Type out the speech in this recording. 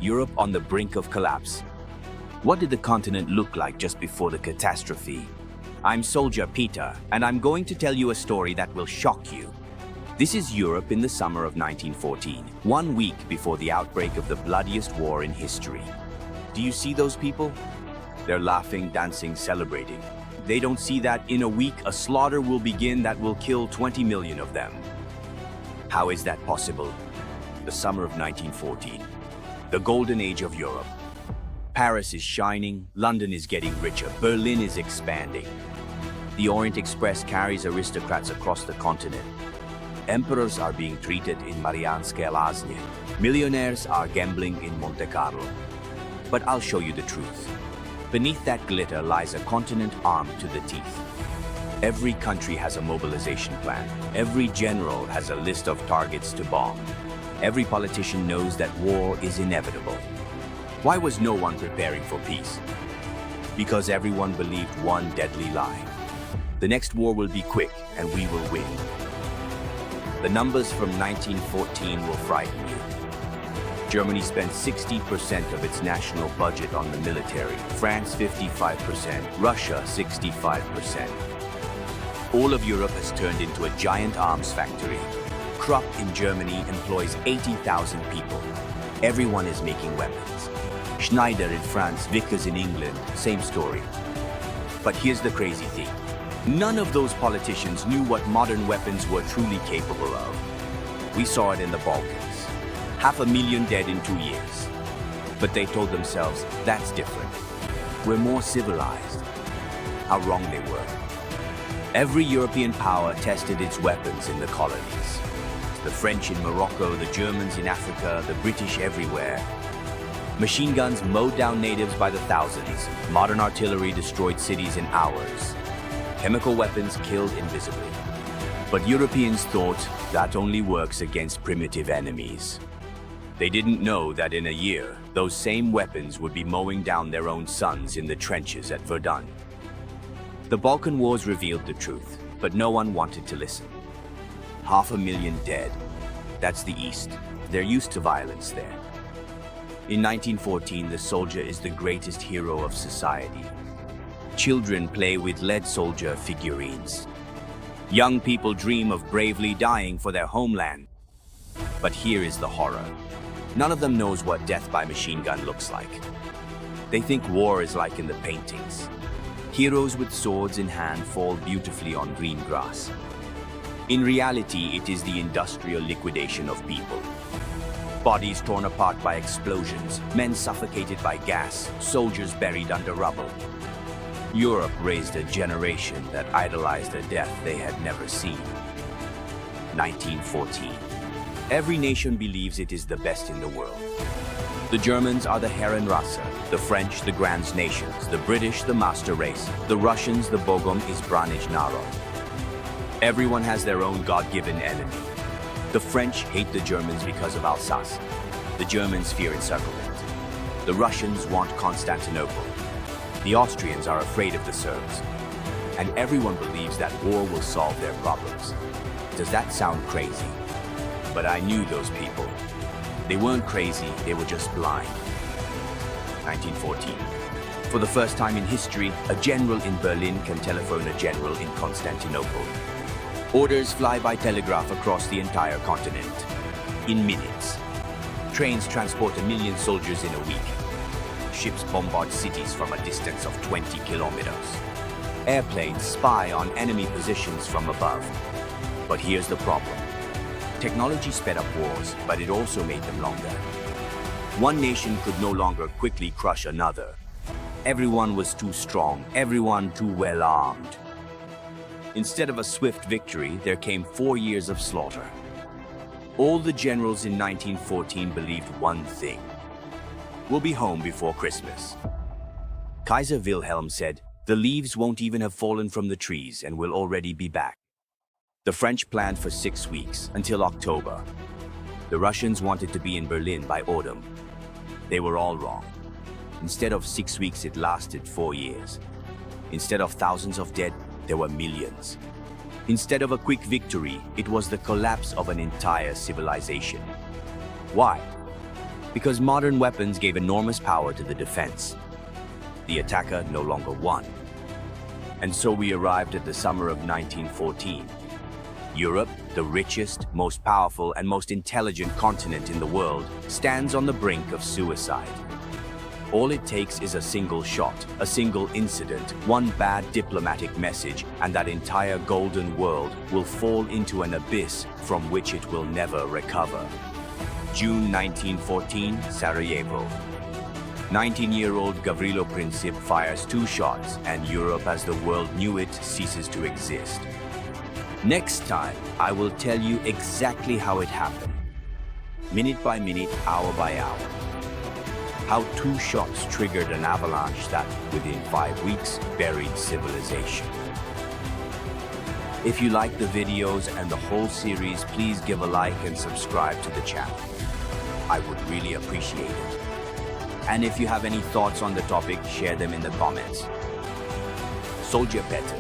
Europe on the brink of collapse. What did the continent look like just before the catastrophe? I'm Soldier Petr, and I'm going to tell you a story that will shock you. This is Europe in the summer of 1914, 1 week before the outbreak of the bloodiest war in history. Do you see those people? They're laughing, dancing, celebrating. They don't see that in a week a slaughter will begin that will kill 20 million of them. How is that possible? The summer of 1914, the golden age of Europe. Paris is shining, London is getting richer, Berlin is expanding. The Orient Express carries aristocrats across the continent. Emperors are being treated in Mariánské Lázně. Millionaires are gambling in Monte Carlo. But I'll show you the truth. Beneath that glitter lies a continent armed to the teeth. Every country has a mobilization plan. Every general has a list of targets to bomb. Every politician knows that war is inevitable. Why was no one preparing for peace? Because everyone believed one deadly lie. The next war will be quick and we will win. The numbers from 1914 will frighten you. Germany spent 60% of its national budget on the military, France 55%, Russia 65%. All of Europe has turned into a giant arms factory. Krupp in Germany employs 80,000 people. Everyone is making weapons. Schneider in France, Vickers in England, same story. But here's the crazy thing. None of those politicians knew what modern weapons were truly capable of. We saw it in the Balkans. 500,000 dead in 2 years. But they told themselves, that's different. We're more civilized. How wrong they were. Every European power tested its weapons in the colonies. The French in Morocco, the Germans in Africa, the British everywhere. Machine guns mowed down natives by the thousands. Modern artillery destroyed cities in hours. Chemical weapons killed invisibly. But Europeans thought that only works against primitive enemies. They didn't know that in a year, those same weapons would be mowing down their own sons in the trenches at Verdun. The Balkan Wars revealed the truth, but no one wanted to listen. 500,000 dead. That's the East. They're used to violence there. In 1914, the soldier is the greatest hero of society. Children play with lead soldier figurines. Young people dream of bravely dying for their homeland. But here is the horror. None of them knows what death by machine gun looks like. They think war is like in the paintings. Heroes with swords in hand fall beautifully on green grass. In reality, it is the industrial liquidation of people. Bodies torn apart by explosions, men suffocated by gas, soldiers buried under rubble. Europe raised a generation that idolized a death they had never seen. 1914. Every nation believes it is the best in the world. The Germans are the Herrenrasse, the French the Grands Nations, the British the Master Race, the Russians the Bogom Izbranij Narod. Everyone has their own God-given enemy. The French hate the Germans because of Alsace. The Germans fear encirclement. The Russians want Constantinople. The Austrians are afraid of the Serbs. And everyone believes that war will solve their problems. Does that sound crazy? But I knew those people. They weren't crazy, they were just blind. 1914. For the first time in history, a general in Berlin can telephone a general in Constantinople. Orders fly by telegraph across the entire continent. In minutes. Trains transport 1 million soldiers in a week. Ships bombard cities from a distance of 20 kilometers. Airplanes spy on enemy positions from above. But here's the problem. Technology sped up wars, but it also made them longer. One nation could no longer quickly crush another. Everyone was too strong, everyone too well armed. Instead of a swift victory, there came 4 years of slaughter. All the generals in 1914 believed one thing. We'll be home before Christmas. Kaiser Wilhelm said, the leaves won't even have fallen from the trees and we'll already be back. The French planned for 6 weeks, until October. The Russians wanted to be in Berlin by autumn. They were all wrong. Instead of 6 weeks, it lasted 4 years. Instead of thousands of dead, there were millions. Instead of a quick victory, it was the collapse of an entire civilization. Why? because modern weapons gave enormous power to the defense. The attacker no longer won. And so we arrived at the summer of 1914. Europe, the richest, most powerful, and most intelligent continent in the world, stands on the brink of suicide. All it takes is a single shot, a single incident, one bad diplomatic message, and that entire golden world will fall into an abyss from which it will never recover. June 1914, Sarajevo. 19-year-old Gavrilo Princip fires 2 shots, and Europe as the world knew it ceases to exist. Next time, I will tell you exactly how it happened. Minute by minute, hour by hour. How 2 shots triggered an avalanche that, within 5 weeks, buried civilization. If you like the videos and the whole series, please give a like and subscribe to the channel. I would really appreciate it. And if you have any thoughts on the topic, share them in the comments. Soldier Petr.